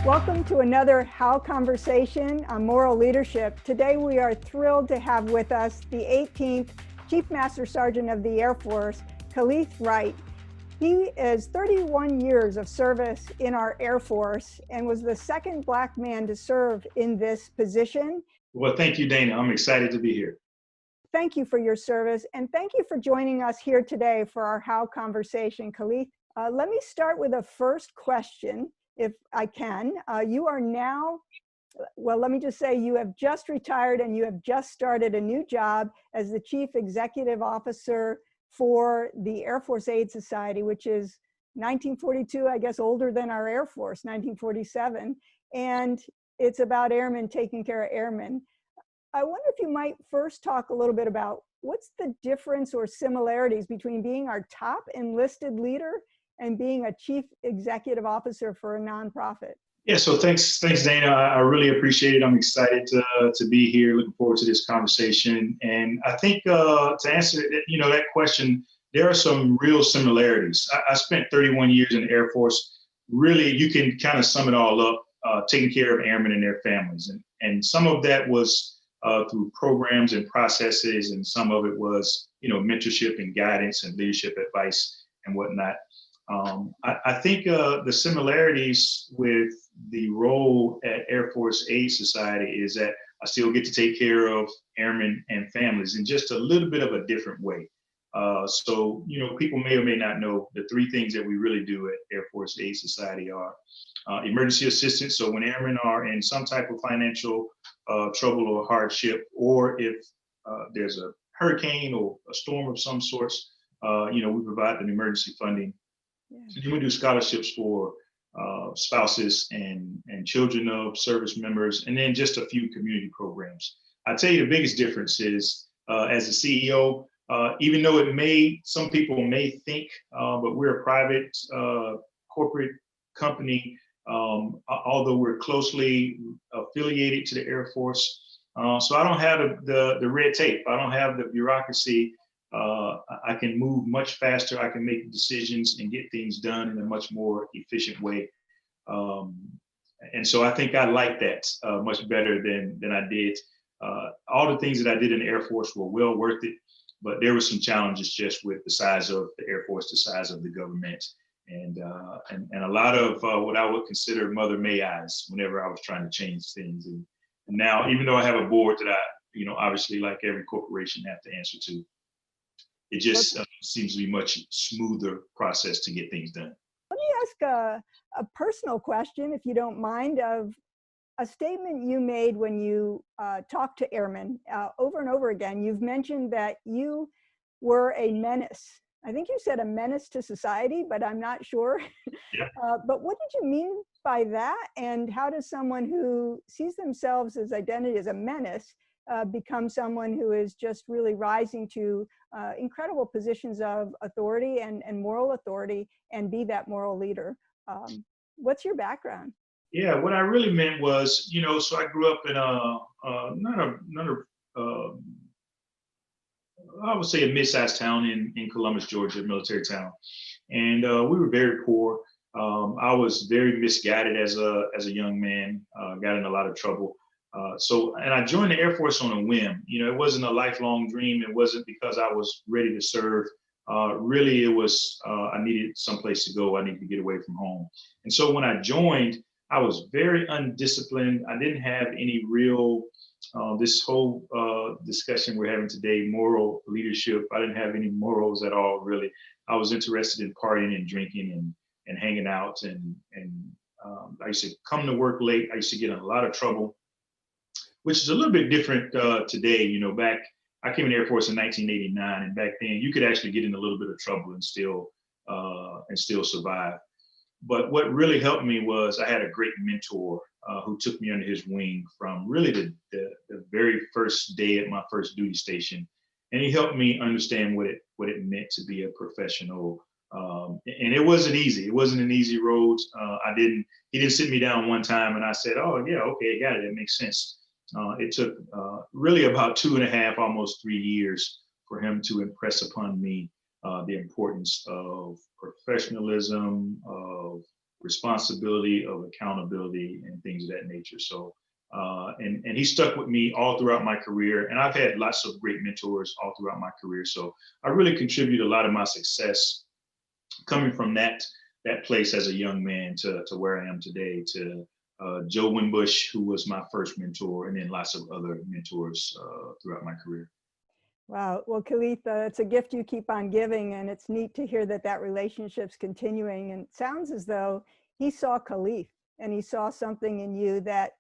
Welcome to another How Conversation on Moral Leadership. Today we are thrilled to have with us the 18th Chief Master Sergeant of the Air Force, Kaleth Wright. He is 31 years of service in our Air Force and was the second Black man to serve in this position. Well, thank you, Dana. I'm excited to be here. Thank you for your service, and thank you for joining us here today for our How Conversation, Kaleth. Let me start with a first question, if I can. You are now, well, let me just say you have just retired and you have just started a new job as the Chief Executive Officer for the Air Force Aid Society, which is 1942, I guess older than our Air Force, 1947. And it's about airmen taking care of airmen. I wonder if you might first talk a little bit about what's the difference or similarities between being our top enlisted leader and being a chief executive officer for a nonprofit. Yeah, so thanks, Dana. I really appreciate it. I'm excited to be here. Looking forward to this conversation. And I think to answer that question, there are some real similarities. I spent 31 years in the Air Force. Really, you can kind of sum it all up, taking care of airmen and their families. And some of that was through programs and processes, and some of it was, mentorship and guidance and leadership advice and whatnot. I think the similarities with the role at Air Force Aid Society is that I still get to take care of airmen and families in just a little bit of a different way. So, people may or may not know the three things that we really do at Air Force Aid Society are emergency assistance. So when airmen are in some type of financial trouble or hardship, or if there's a hurricane or a storm of some sorts, we provide an emergency funding. Yeah. So then we do scholarships for spouses and children of service members, and then just a few community programs. I'd tell you the biggest difference is as a CEO, even though some people may think, but we're a private corporate company, although we're closely affiliated to the Air Force. So I don't have the red tape. I don't have the bureaucracy. I can move much faster. I can make decisions and get things done in a much more efficient way. And so I think I like that much better than I did. All the things that I did in the Air Force were well worth it, but there were some challenges just with the size of the Air Force, the size of the government, and a lot of what I would consider Mother May I's whenever I was trying to change things. And now, even though I have a board that I, obviously like every corporation have to answer to, it just seems to be a much smoother process to get things done. Let me ask a personal question, if you don't mind, of a statement you made when you talked to airmen over and over again. You've mentioned that you were a menace. I think you said a menace to society, but I'm not sure. Yeah. But what did you mean by that? And how does someone who sees themselves as identity as a menace become someone who is just really rising to incredible positions of authority and moral authority and be that moral leader? What's your background? Yeah, what I really meant was, so I grew up in I would say a mid-sized town in Columbus, Georgia, military town. And we were very poor. I was very misguided as a young man, got in a lot of trouble. And I joined the Air Force on a whim. It wasn't a lifelong dream. It wasn't because I was ready to serve. Really, it was I needed someplace to go. I needed to get away from home. And so when I joined, I was very undisciplined. I didn't have any real, this whole discussion we're having today, moral leadership. I didn't have any morals at all, really. I was interested in partying and drinking and hanging out. And I used to come to work late. I used to get in a lot of trouble, which is a little bit different today. Back, I came in the Air Force in 1989, and back then you could actually get in a little bit of trouble and still survive. But what really helped me was I had a great mentor who took me under his wing from really the very first day at my first duty station, and he helped me understand what it meant to be a professional. And it wasn't easy. It wasn't an easy road. He didn't sit me down one time and I said, "Oh yeah, okay, got it. That makes sense." It took really about 2.5, almost 3 years for him to impress upon me the importance of professionalism, of responsibility, of accountability, and things of that nature. So, and he stuck with me all throughout my career. And I've had lots of great mentors all throughout my career. So I really contribute a lot of my success coming from that place as a young man to where I am today, to Joe Winbush, who was my first mentor, and then lots of other mentors throughout my career. Wow. Well, Kaleth, it's a gift you keep on giving, and it's neat to hear that that relationship's continuing. And it sounds as though he saw Kaleth and he saw something in you that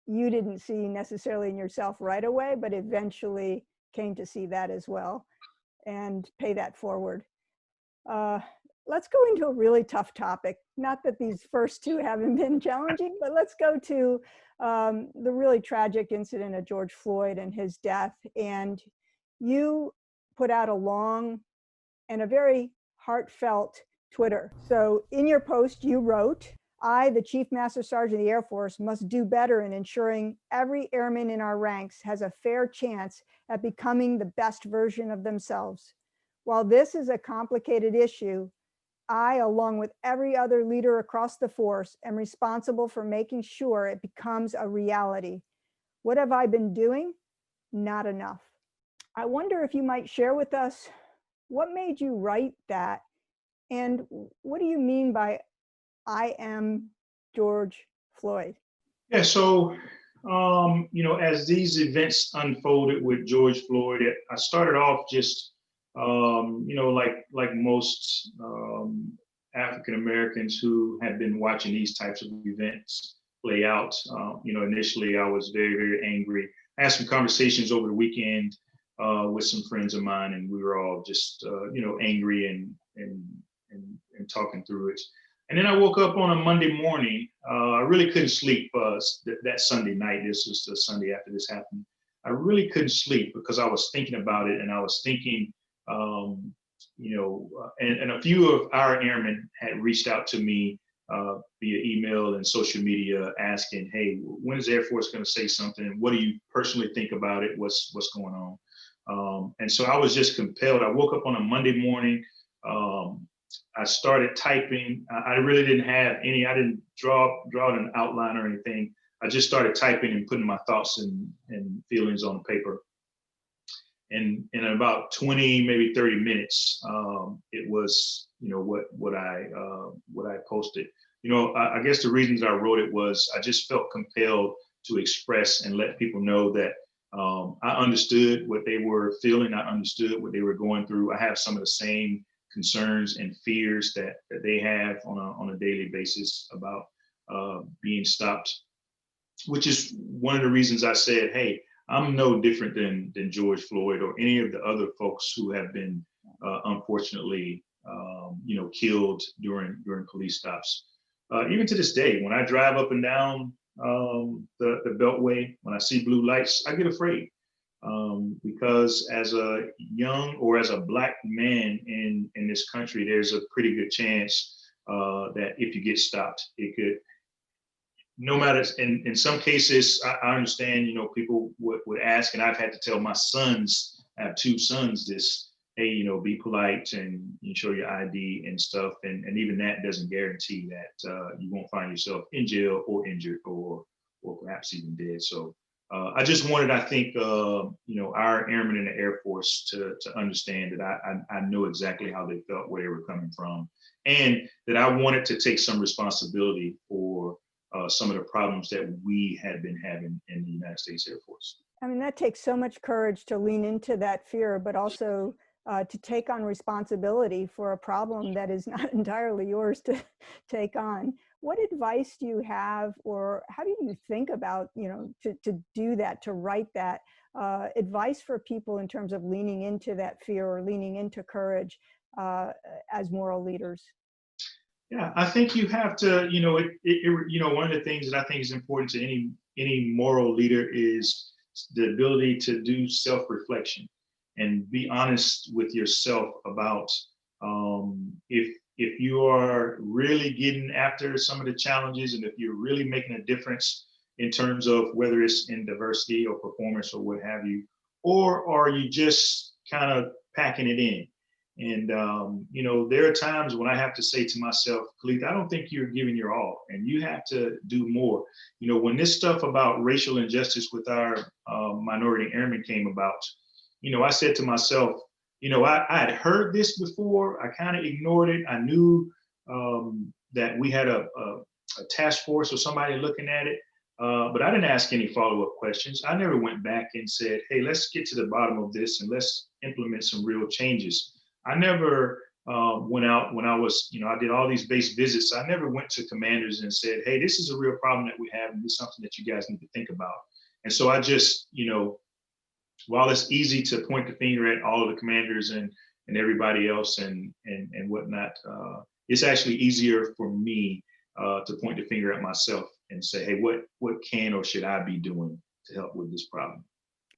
you didn't see necessarily in yourself right away, but eventually came to see that as well and pay that forward. Let's go into a really tough topic. Not that these first two haven't been challenging, but let's go to the really tragic incident of George Floyd and his death. And you put out a long and a very heartfelt Twitter. So in your post, you wrote, "I, the Chief Master Sergeant of the Air Force, must do better in ensuring every airman in our ranks has a fair chance at becoming the best version of themselves. While this is a complicated issue, I, along with every other leader across the force, am responsible for making sure it becomes a reality. What have I been doing? Not enough." I wonder if you might share with us what made you write that, and what do you mean by "I am George Floyd"? Yeah, so as these events unfolded with George Floyd, I started off just like most African Americans who had been watching these types of events play out. Initially I was very, very angry. I had some conversations over the weekend with some friends of mine, and we were all just angry and talking through it. And then I woke up on a Monday morning. I really couldn't sleep that Sunday night. This was the Sunday after this happened. I really couldn't sleep because I was thinking about it, and I was thinking, and a few of our airmen had reached out to me via email and social media asking, "Hey, when is the Air Force going to say something? What do you personally think about it? What's going on?" And so I was just compelled. I woke up on a Monday morning. I started typing. I really didn't have any. I didn't draw an outline or anything. I just started typing and putting my thoughts and feelings on paper. And in about 20, maybe 30 minutes, it was what I posted. I guess the reasons I wrote it was I just felt compelled to express and let people know that I understood what they were feeling. I understood what they were going through. I have some of the same concerns and fears that they have on a daily basis about being stopped, which is one of the reasons I said, hey, I'm no different than George Floyd or any of the other folks who have been unfortunately killed during police stops. Even to this day, when I drive up and down the Beltway, when I see blue lights, I get afraid. Because as a young or as a Black man in this country, there's a pretty good chance that if you get stopped, it could, no matter, in some cases, I understand, people would ask, and I've had to tell my sons, I have two sons, this, hey, be polite and show your ID and stuff. And even that doesn't guarantee that you won't find yourself in jail or injured or perhaps even dead. So I just wanted, I think, our airmen in the Air Force to understand that I know exactly how they felt, where they were coming from, and that I wanted to take some responsibility for some of the problems that we had been having in the United States Air Force. I mean, that takes so much courage to lean into that fear, but also to take on responsibility for a problem that is not entirely yours to take on. What advice do you have, or how do you think about, to do that, to write that, advice for people in terms of leaning into that fear or leaning into courage as moral leaders? Yeah, I think you have to, one of the things that I think is important to any moral leader is the ability to do self-reflection and be honest with yourself about if you are really getting after some of the challenges, and if you're really making a difference in terms of whether it's in diversity or performance or what have you, or are you just kind of packing it in? And, there are times when I have to say to myself, Kaleth, I don't think you're giving your all, and you have to do more. When this stuff about racial injustice with our minority airmen came about, I said to myself, I had heard this before. I kind of ignored it. I knew that we had a task force or somebody looking at it, but I didn't ask any follow-up questions. I never went back and said, hey, let's get to the bottom of this and let's implement some real changes. I never went out when I was, I did all these base visits. I never went to commanders and said, hey, this is a real problem that we have, and this is something that you guys need to think about. And so I just, while it's easy to point the finger at all of the commanders and everybody else and whatnot, it's actually easier for me to point the finger at myself and say, hey, what can or should I be doing to help with this problem?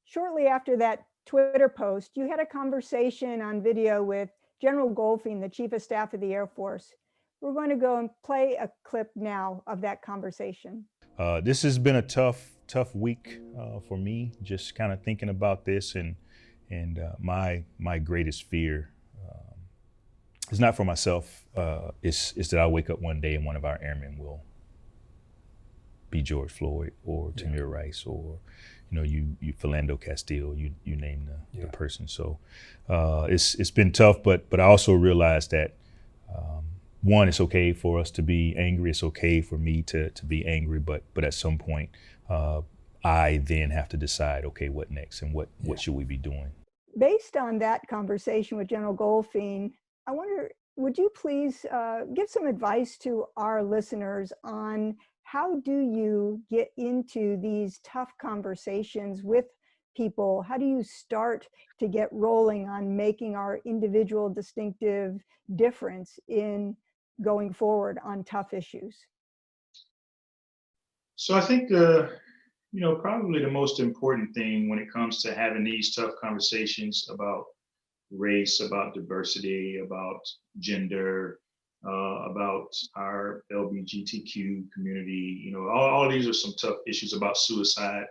Shortly after that Twitter post, you had a conversation on video with General Goldfein, the Chief of Staff of the Air Force. We're going to go and play a clip now of that conversation. This has been a tough week for me, just kind of thinking about this, and my greatest fear is not for myself. Is that I wake up one day and one of our airmen will be George Floyd or Tamir Rice or you Philando Castile, you name the person. So it's been tough, but I also realized that one, it's okay for us to be angry. It's okay for me to be angry, but at some point, I then have to decide, okay, what next and what should we be doing? Based on that conversation with General Goldfein, I wonder, would you please give some advice to our listeners on how do you get into these tough conversations with people? How do you start to get rolling on making our individual distinctive difference in going forward on tough issues? So I think probably the most important thing when it comes to having these tough conversations about race, about diversity, about gender, about our LGBTQ community, all these are some tough issues, about suicide.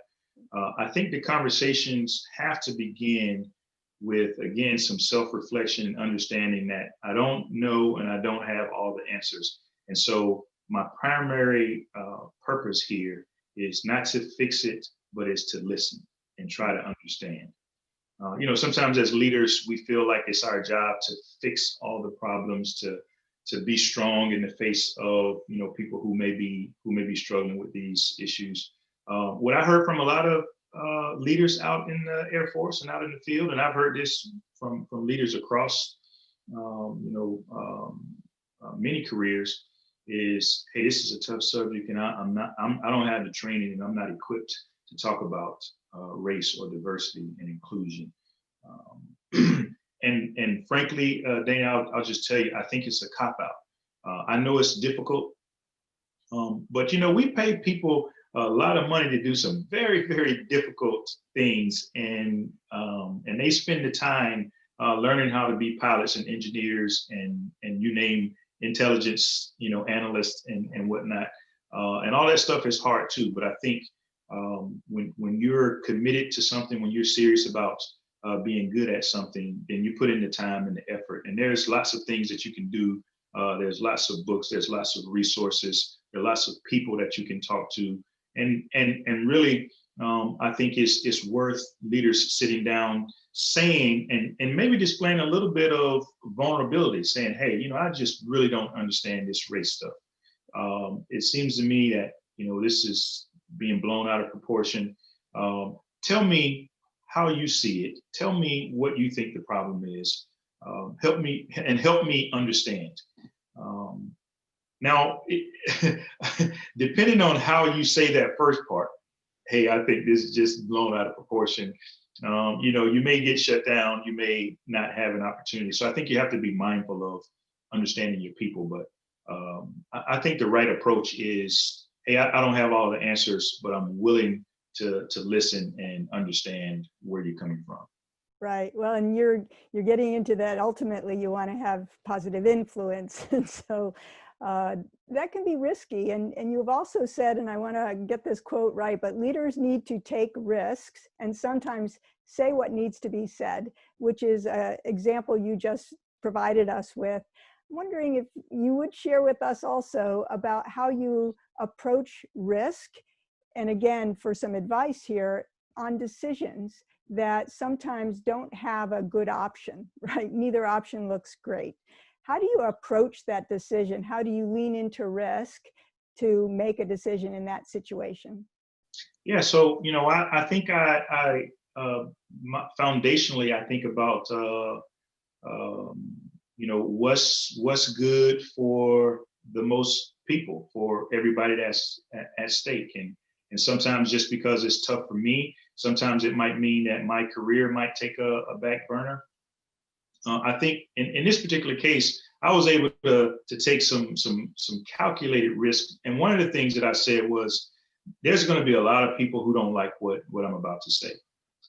I think the conversations have to begin with, again, some self-reflection and understanding that I don't know and I don't have all the answers. And so my primary purpose here is not to fix it, but is to listen and try to understand. Sometimes as leaders, we feel like it's our job to fix all the problems, to be strong in the face of people who may be struggling with these issues. What I heard from a lot of leaders out in the Air Force and out in the field, and I've heard this from leaders across many careers, is, hey, this is a tough subject, and I don't have the training, and I'm not equipped to talk about race or diversity and inclusion. And frankly, Dana, I'll just tell you, I think it's a cop-out. I know it's difficult, but we pay people a lot of money to do some very, very difficult things, and they spend the time learning how to be pilots and engineers and you name intelligence, analysts and whatnot, and all that stuff is hard too. But I think when you're committed to something, when you're serious about being good at something, then you put in the time and the effort. And there's lots of things that you can do. There's lots of books, there's lots of resources, there are lots of people that you can talk to. And really, I think it's worth leaders sitting down, saying, and maybe displaying a little bit of vulnerability, saying, hey, I just really don't understand this race stuff. It seems to me that, this is being blown out of proportion. Tell me how you see it. Tell me what you think the problem is. Help me understand. Now, depending on how you say that first part, hey, I think this is just blown out of proportion. You may get shut down. You may not have an opportunity. So I think you have to be mindful of understanding your people. But I think the right approach is, hey, I don't have all the answers, but I'm willing to listen and understand where you're coming from. Right. Well, and you're getting into that. Ultimately, you want to have positive influence, and so that can be risky. And you've also said, and I want to get this quote right, but leaders need to take risks and sometimes say what needs to be said, which is an example you just provided us with. I'm wondering if you would share with us also about how you approach risk, and again, for some advice here on decisions that sometimes don't have a good option, right? Neither option looks great. How do you approach that decision? How do you lean into risk to make a decision in that situation? Yeah, so I think foundationally I think about what's good for the most people, for everybody that's at stake, and sometimes just because it's tough for me, sometimes it might mean that my career might take a back burner. I think in this particular case, I was able to take some calculated risk, and one of the things that I said was, there's going to be a lot of people who don't like what I'm about to say.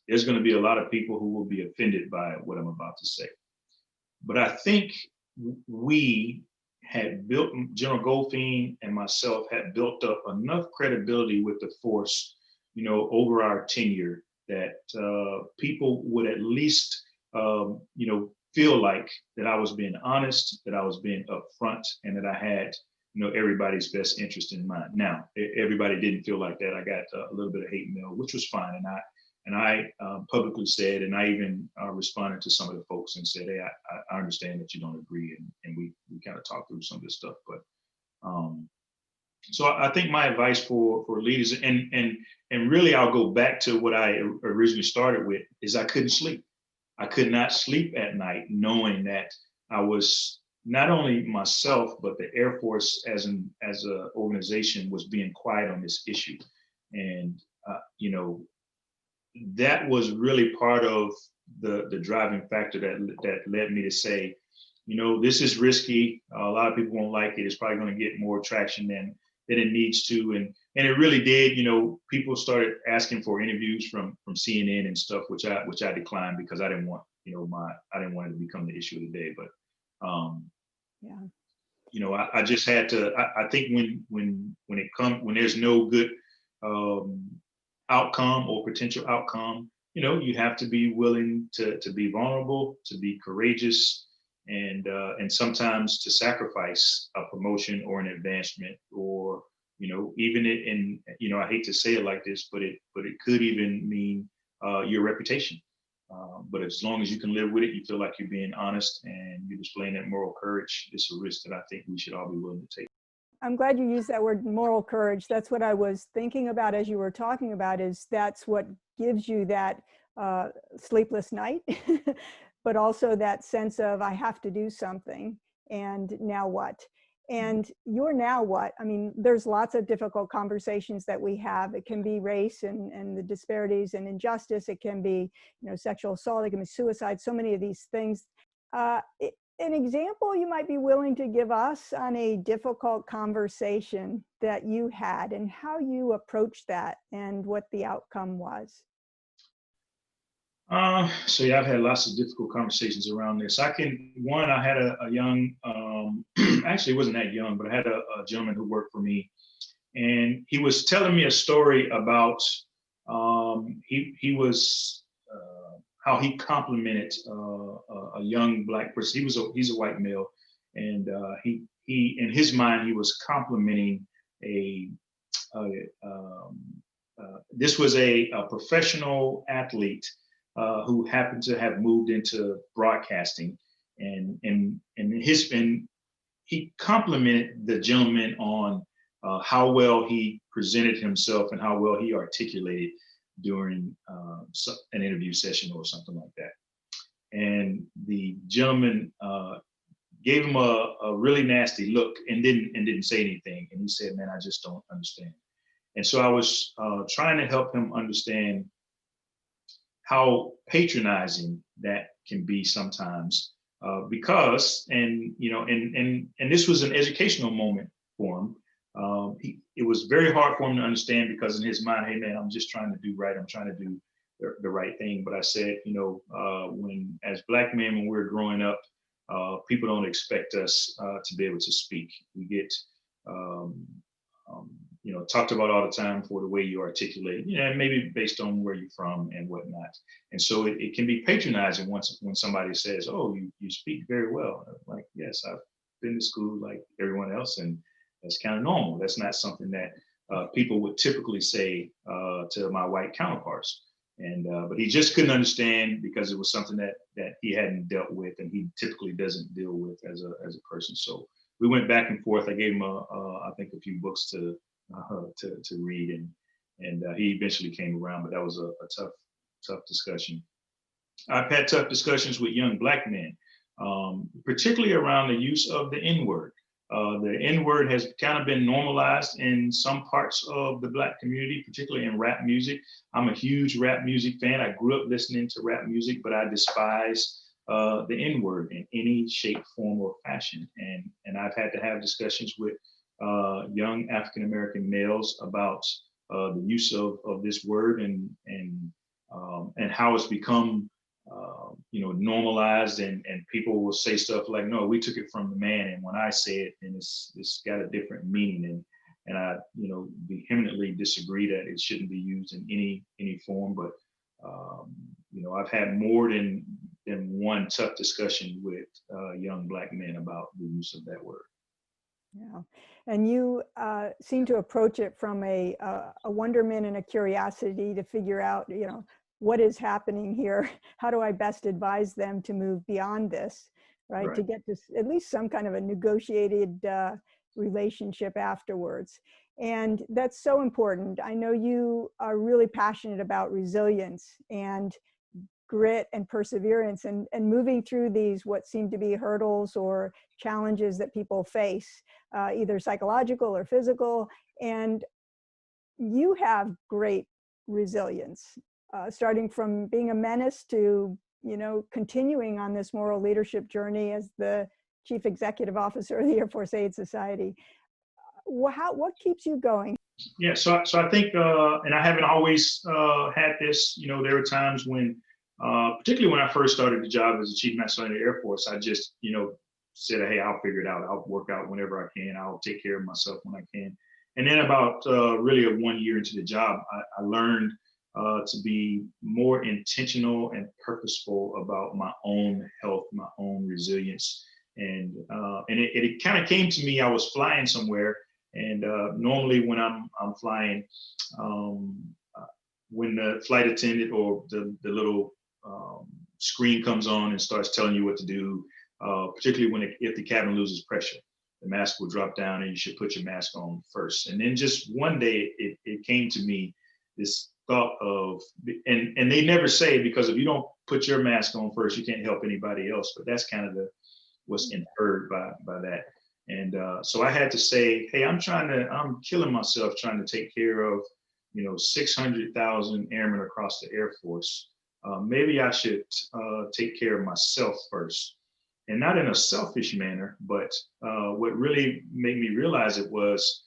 There's going to be a lot of people who will be offended by what I'm about to say. But I think we had built, General Goldfein and myself had built up enough credibility with the force, over our tenure, that people would at least, feel like that I was being honest, that I was being upfront, and that I had everybody's best interest in mind. Now, everybody didn't feel like that. I got a little bit of hate mail, which was fine, and I publicly said, and I even responded to some of the folks and said, hey, I understand that you don't agree, and we kind of talked through some of this stuff. But so I think my advice for leaders, and really I'll go back to what I originally started with, is I couldn't sleep. I could not sleep at night knowing that I was, not only myself, but the Air Force as an organization was being quiet on this issue. And, that was really part of the driving factor that led me to say, this is risky. A lot of people won't like it. It's probably going to get more traction than it needs to. And it really did. People started asking for interviews from CNN and stuff, which I declined, because I didn't want, I didn't want it to become the issue of the day. But yeah, I just had to. I think when there's no good outcome or potential outcome, you have to be willing to be vulnerable, to be courageous, and sometimes to sacrifice a promotion or an advancement, or even in I hate to say it like this, but it could even mean your reputation. But as long as you can live with it, you feel like you're being honest and you're displaying that moral courage, it's a risk that I think we should all be willing to take. I'm glad you used that word, moral courage. That's what I was thinking about as you were talking about, is that's what gives you that sleepless night, but also that sense of, I have to do something, and now what? And your now what? I mean, there's lots of difficult conversations that we have. It can be race and the disparities and injustice. It can be, sexual assault. It can be suicide. So many of these things. An example you might be willing to give us on a difficult conversation that you had, and how you approached that and what the outcome was. So yeah, I've had lots of difficult conversations around this. I had a young, actually it wasn't that young, but I had a gentleman who worked for me, and he was telling me a story about he was how he complimented a young Black person. He's a white male, and he in his mind he was complimenting this was a professional athlete who happened to have moved into broadcasting, and he complimented the gentleman on how well he presented himself and how well he articulated during an interview session or something like that. And the gentleman gave him a really nasty look and didn't say anything. And he said, "Man, I just don't understand." And so I was trying to help him understand how patronizing that can be sometimes, because and this was an educational moment for him. It was very hard for him to understand, because in his mind, hey man, I'm just trying to do right. I'm trying to do the right thing. But I said, when as Black men, when we're growing up, people don't expect us to be able to speak. We get talked about all the time for the way you articulate, and maybe based on where you're from and whatnot. And so it can be patronizing once when somebody says, "Oh, you speak very well." I'm like, yes, I've been to school like everyone else, and that's kind of normal. That's not something that people would typically say to my white counterparts. And but he just couldn't understand because it was something that he hadn't dealt with, and he typically doesn't deal with as a person. So we went back and forth. I gave him I think a few books to read, and he eventually came around. But that was a tough discussion. I've had tough discussions with young Black men, particularly around the use of the N word. The N word has kind of been normalized in some parts of the Black community, particularly in rap music. I'm a huge rap music fan. I grew up listening to rap music, but I despise the N word in any shape, form, or fashion. And I've had to have discussions with young African American males about the use of this word and how it's become normalized, and people will say stuff like, "No, we took it from the man," and when I say it, then it's got a different meaning, and I vehemently disagree that it shouldn't be used in any form. But I've had more than one tough discussion with young Black men about the use of that word. Yeah, and you seem to approach it from a wonderment and a curiosity to figure out, what is happening here? How do I best advise them to move beyond this, right? Right. To get to at least some kind of a negotiated relationship afterwards. And that's so important. I know you are really passionate about resilience and grit and perseverance and moving through these what seem to be hurdles or challenges that people face, either psychological or physical. And you have great resilience, starting from being a menace to continuing on this moral leadership journey as the Chief Executive Officer of the Air Force Aid Society. What keeps you going? Yeah, so I think, and I haven't always had this. There were times when, particularly when I first started the job as a Chief Master Sergeant of the Air Force, I just, said, "Hey, I'll figure it out. I'll work out whenever I can. I'll take care of myself when I can." And then about really 1 year into the job, I learned to be more intentional and purposeful about my own health, my own resilience, and it kind of came to me. I was flying somewhere. And normally when I'm flying, when the flight attendant or the little screen comes on and starts telling you what to do, particularly if the cabin loses pressure, the mask will drop down and you should put your mask on first. And then just one day it came to me, this thought of, and they never say, because if you don't put your mask on first, you can't help anybody else. But that's kind of what's inferred by that. And so I had to say, "Hey, I'm killing myself trying to take care of, 600,000 airmen across the Air Force. Maybe I should take care of myself first." And not in a selfish manner, but what really made me realize it was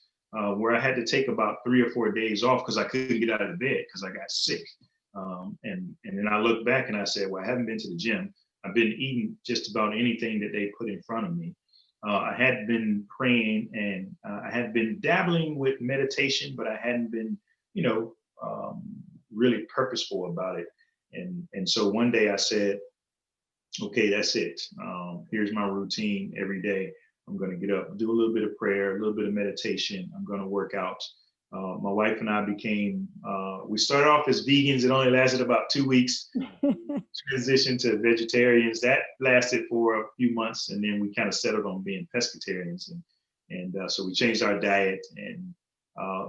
where I had to take about 3 or 4 days off because I couldn't get out of bed because I got sick. And then I looked back and I said, "Well, I haven't been to the gym. I've been eating just about anything that they put in front of me. I had been praying, and I had been dabbling with meditation, but I hadn't been, really purposeful about it." And so one day I said, "Okay, that's it. Here's my routine every day. I'm going to get up, do a little bit of prayer, a little bit of meditation. I'm going to work out." My wife and I we started off as vegans. It only lasted about 2 weeks. Transitioned to vegetarians. That lasted for a few months, and then we kind of settled on being pescatarians. And so we changed our diet. And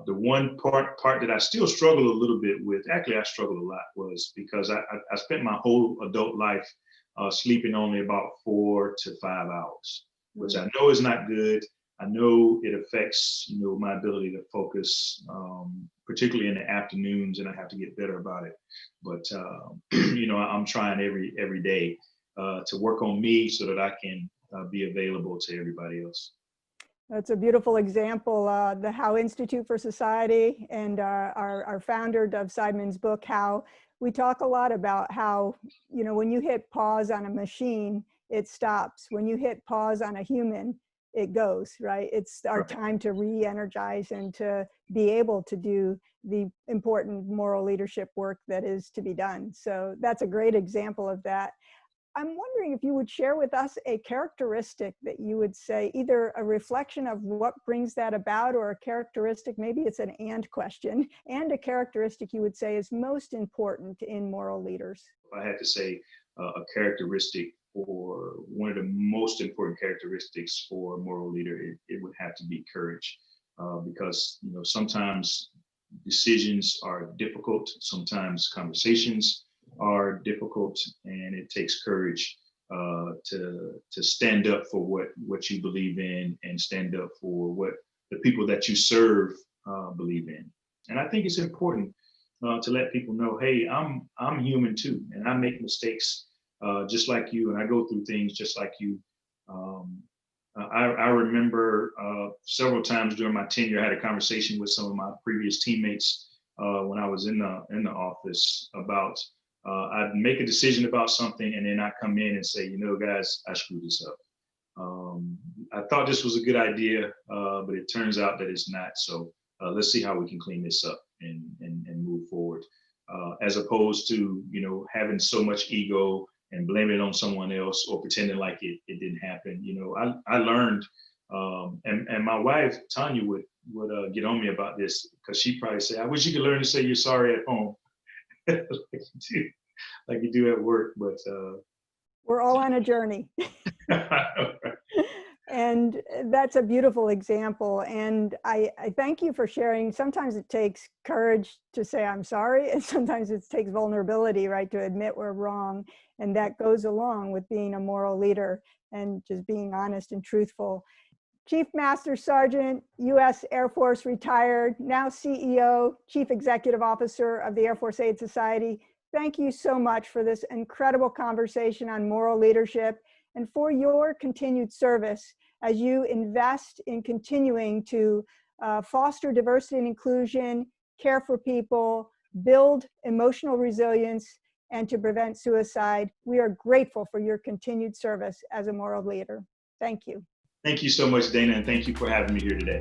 the one part that I still struggle a little bit with, actually I struggled a lot, was because I spent my whole adult life sleeping only about 4 to 5 hours, which I know is not good. I know it affects, my ability to focus, particularly in the afternoons, and I have to get better about it. But I'm trying every day to work on me so that I can be available to everybody else. That's a beautiful example. The How Institute for Society and our founder, Dov Seidman's book, How, we talk a lot about how, when you hit pause on a machine, it stops. When you hit pause on a human, it goes, right? It's our time to re-energize and to be able to do the important moral leadership work that is to be done. So that's a great example of that. I'm wondering if you would share with us a characteristic that you would say, either a reflection of what brings that about, or a characteristic, maybe it's an and question, and a characteristic you would say is most important in moral leaders. If I had to say a characteristic, or one of the most important characteristics for a moral leader, it would have to be courage. Because sometimes decisions are difficult, sometimes conversations are difficult, and it takes courage to stand up for what you believe in, and stand up for what the people that you serve believe in. And I think it's important to let people know, hey, I'm human too, and I make mistakes just like you, and I go through things just like you. I remember several times during my tenure, I had a conversation with some of my previous teammates when I was in the office about I'd make a decision about something, and then I come in and say, guys, I screwed this up. I thought this was a good idea, but it turns out that it's not. So let's see how we can clean this up and move forward, as opposed to having so much ego and blaming it on someone else, or pretending like it didn't happen. I learned, and my wife Tanya would get on me about this, because she probably said, I wish you could learn to say you're sorry at home. like you do at work, but we're all on a journey. And that's a beautiful example. And I thank you for sharing. Sometimes it takes courage to say I'm sorry, and sometimes it takes vulnerability, right, to admit we're wrong. And that goes along with being a moral leader and just being honest and truthful. Chief Master Sergeant, U.S. Air Force retired, now CEO, Chief Executive Officer of the Air Force Aid Society. Thank you so much for this incredible conversation on moral leadership, and for your continued service as you invest in continuing to foster diversity and inclusion, care for people, build emotional resilience, and to prevent suicide. We are grateful for your continued service as a moral leader. Thank you. Thank you so much, Dana, and thank you for having me here today.